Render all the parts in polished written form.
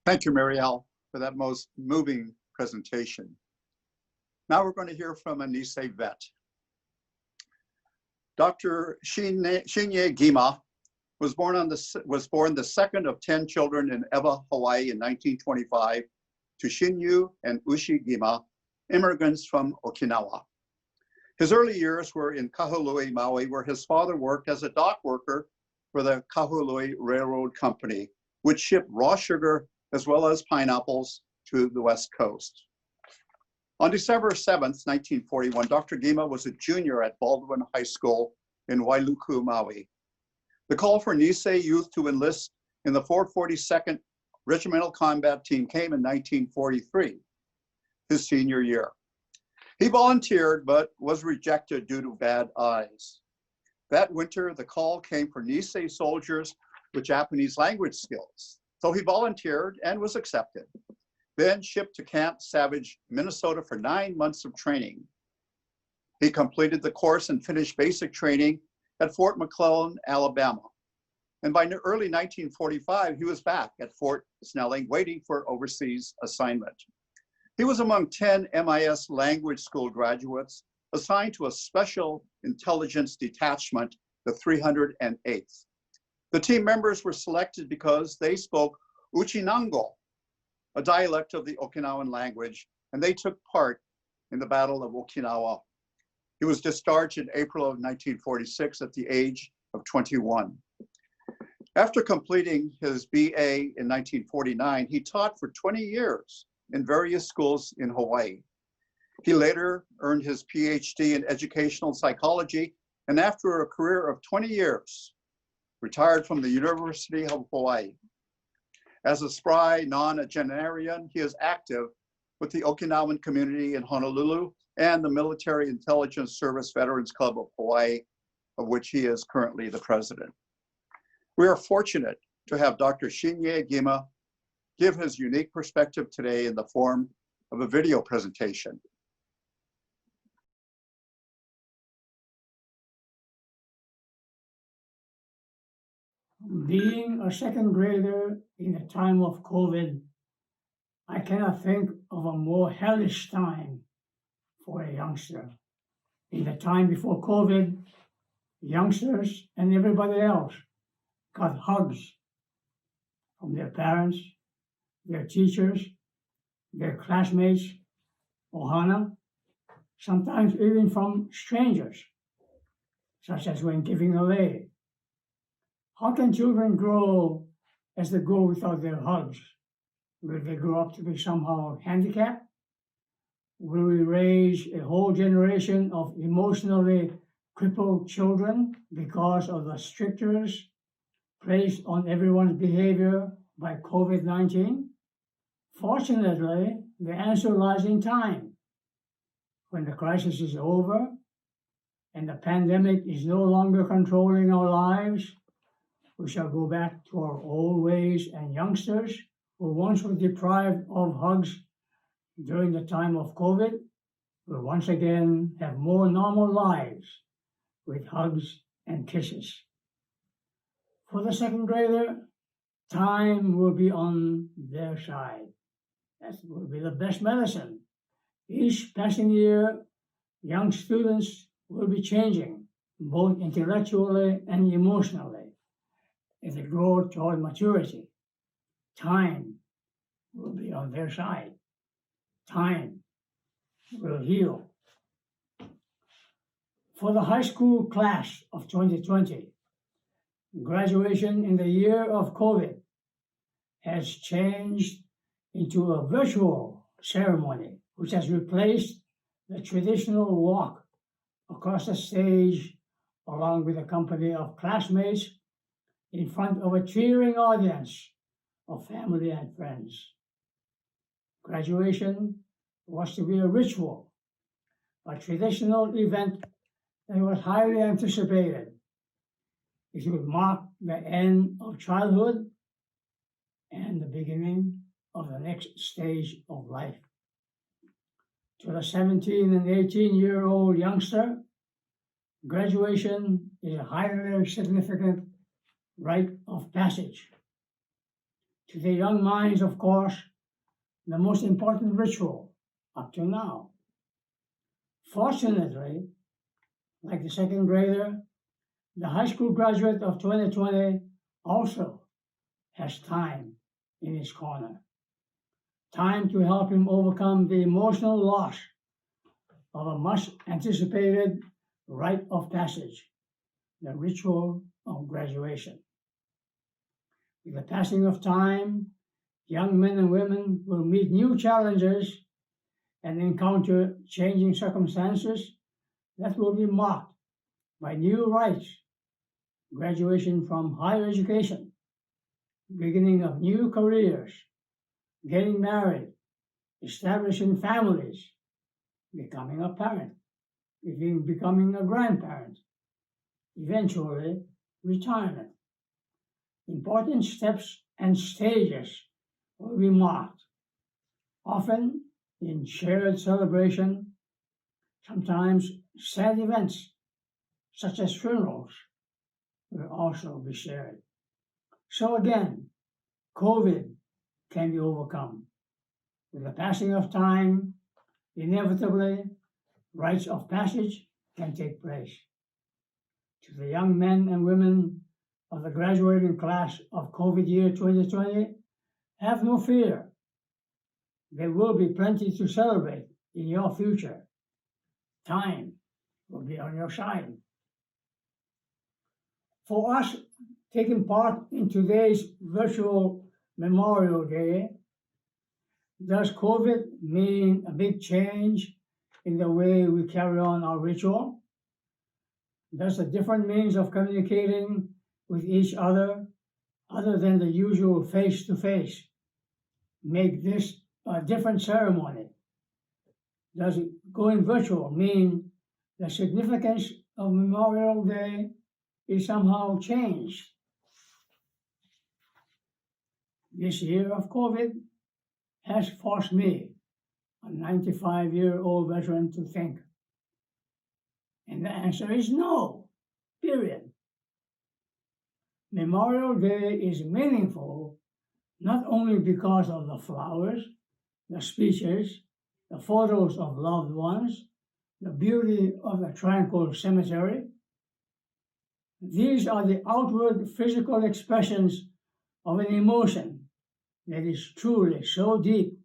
Thank you, Marielle, for that most moving presentation. Now we're going to hear from a Nisei vet. Dr. ShinyeGima was born the second of 10 children in Ewa, Hawaii in 1925 to Shinyu and Ushi Gima, immigrants from Okinawa. His early years were in Kahului, Maui, where his father worked as a dock worker for the Kahului Railroad Company, which shipped raw sugar as well as pineapples to the West Coast. On December 7th, 1941, Dr. Gima was a junior at Baldwin High School in Wailuku, Maui. The call for Nisei youth to enlist in the 442nd Regimental Combat Team came in 1943, his senior year. He volunteered, but was rejected due to bad eyes. That winter, the call came for Nisei soldiers with Japanese language skills. So he volunteered and was accepted, then shipped to Camp Savage, Minnesota for 9 months of training. He completed the course and finished basic training at Fort McClellan, Alabama. And by early 1945, he was back at Fort Snelling waiting for overseas assignment. He was among 10 MIS language school graduates assigned to a special intelligence detachment, the 308th. The team members were selected because they spoke Uchinango, a dialect of the Okinawan language, and they took part in the Battle of Okinawa. He was discharged in April of 1946 at the age of 21. After completing his BA in 1949, he taught for 20 years in various schools in Hawaii. He later earned his PhD in educational psychology, and after a career of 20 years, retired from the University of Hawaii. As a spry nonagenarian, he is active with the Okinawan community in Honolulu and the Military Intelligence Service Veterans Club of Hawaii, of which he is currently the president. We are fortunate to have Dr. ShinyeGima give his unique perspective today in the form of a video presentation. Being a second grader in the time of COVID, I cannot think of a more hellish time for a youngster. In the time before COVID, youngsters and everybody else got hugs from their parents, their teachers, their classmates, ohana, sometimes even from strangers, such as when giving away. How can children grow as they grow without their hugs? Will they grow up to be somehow handicapped? Will we raise a whole generation of emotionally crippled children because of the strictures placed on everyone's behavior by COVID-19? Fortunately, the answer lies in time. When the crisis is over and the pandemic is no longer controlling our lives, we shall go back to our old ways, and youngsters who once were deprived of hugs during the time of COVID will once again have more normal lives with hugs and kisses. For the second grader, time will be on their side. That will be the best medicine. Each passing year, young students will be changing, both intellectually and emotionally, as they grow toward maturity. Time will be on their side. Time will heal. For the high school class of 2020, graduation in the year of COVID has changed into a virtual ceremony, which has replaced the traditional walk across the stage along with a company of classmates in front of a cheering audience of family and friends. Graduation was to be a ritual, a traditional event that was highly anticipated. It would mark the end of childhood and the beginning of the next stage of life. To the 17 and 18-year-old youngster, graduation is a highly significant rite of passage. To the young minds, of course, the most important ritual up to now. Fortunately, like the second grader, the high school graduate of 2020 also has time in his corner. Time to help him overcome the emotional loss of a much anticipated rite of passage, the ritual of graduation. With the passing of time, young men and women will meet new challenges and encounter changing circumstances that will be marked by new rites, graduation from higher education, beginning of new careers, getting married, establishing families, becoming a parent, even becoming a grandparent, eventually retirement. Important steps and stages will be marked, often in shared celebration, sometimes sad events, such as funerals, will also be shared. So again, COVID can be overcome. With the passing of time, inevitably, rites of passage can take place. To the young men and women of the graduating class of COVID year 2020, have no fear. There will be plenty to celebrate in your future. Time will be on your side. For us taking part in today's virtual Memorial Day, does COVID mean a big change in the way we carry on our ritual? Does a different means of communicating with each other than the usual face-to-face, make this a different ceremony? Does going virtual mean the significance of Memorial Day is somehow changed? This year of COVID has forced me, a 95-year-old veteran, to think. And the answer is no, period. Memorial Day is meaningful not only because of the flowers, the speeches, the photos of loved ones, the beauty of the tranquil cemetery. These are the outward physical expressions of an emotion that is truly so deep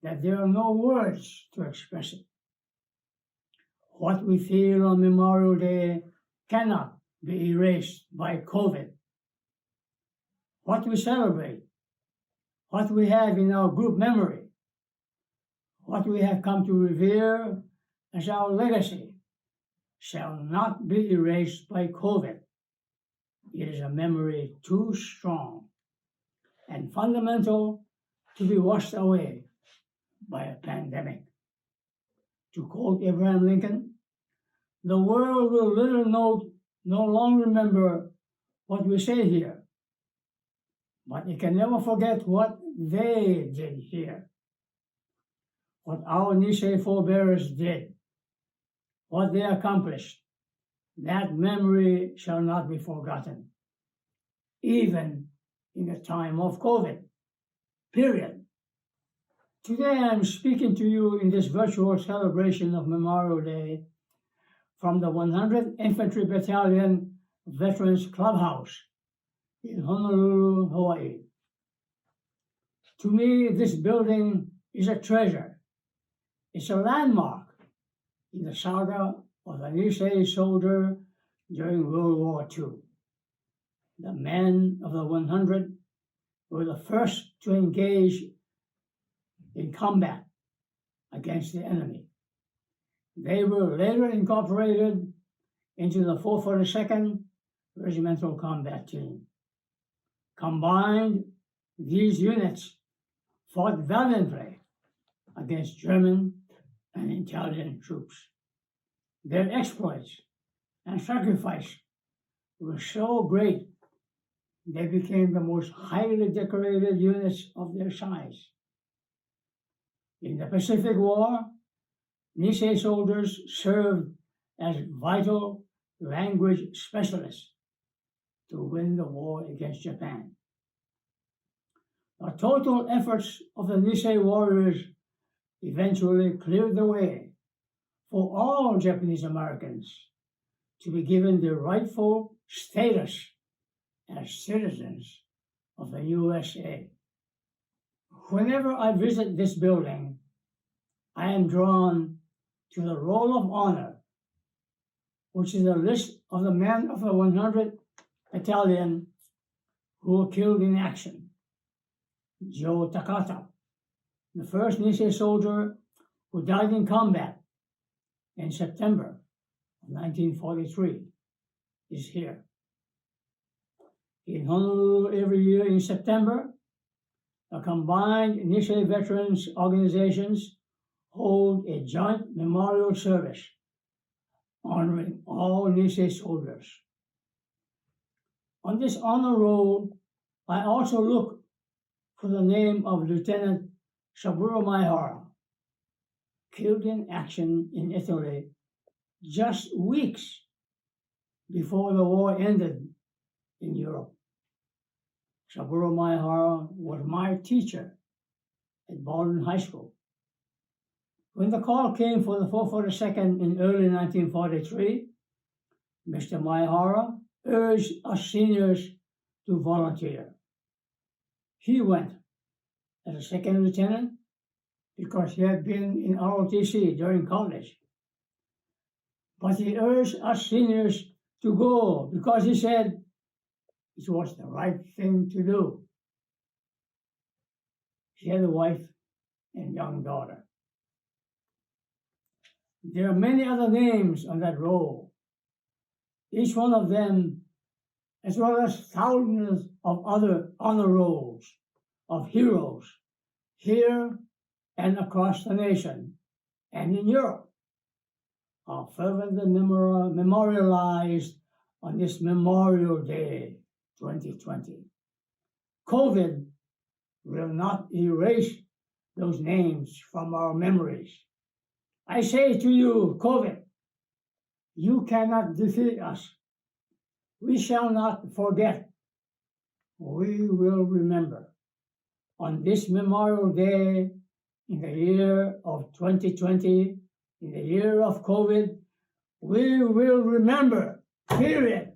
that there are no words to express it. What we feel on Memorial Day cannot be erased by COVID. What we celebrate, what we have in our group memory, what we have come to revere as our legacy shall not be erased by COVID. It is a memory too strong and fundamental to be washed away by a pandemic. To quote Abraham Lincoln, the world will no longer remember what we say here, but it can never forget what they did here, what our Nisei forebears did, what they accomplished. That memory shall not be forgotten, even in the time of COVID, period. Today I'm speaking to you in this virtual celebration of Memorial Day from the 100th Infantry Battalion Veterans Clubhouse in Honolulu, Hawaii. To me, this building is a treasure. It's a landmark in the saga of the Nisei soldier during World War II. The men of the 100 were the first to engage in combat against the enemy. They were later incorporated into the 442nd Regimental Combat Team. Combined, these units fought valiantly against German and Italian troops. Their exploits and sacrifice were so great, they became the most highly decorated units of their size. In the Pacific War, Nisei soldiers served as vital language specialists to win the war against Japan. The total efforts of the Nisei warriors eventually cleared the way for all Japanese Americans to be given the rightful status as citizens of the USA. Whenever I visit this building, I am drawn to the Roll of Honor, which is a list of the men of the 100th Battalion who were killed in action. Joe Takata, the first Nisei soldier who died in combat in September of 1943, is here. In Honolulu every year in September, the combined Nisei veterans organizations hold a joint memorial service honoring all Nisei soldiers. On this honor roll, I also look for the name of Lieutenant Saburo Maehara, killed in action in Italy just weeks before the war ended in Europe. Saburo Maehara was my teacher at Baldwin High School. When the call came for the 442nd in early 1943, Mr. Maehara urged us seniors to volunteer. He went as a second lieutenant because he had been in ROTC during college. But he urged us seniors to go because he said it was the right thing to do. He had a wife and young daughter. There are many other names on that roll. Each one of them, as well as thousands of other honor rolls of heroes here and across the nation and in Europe, are fervently memorialized on this Memorial Day 2020. COVID will not erase those names from our memories. I say to you, COVID, you cannot defeat us. We shall not forget. We will remember. On this Memorial Day in the year of 2020, in the year of COVID, we will remember, period.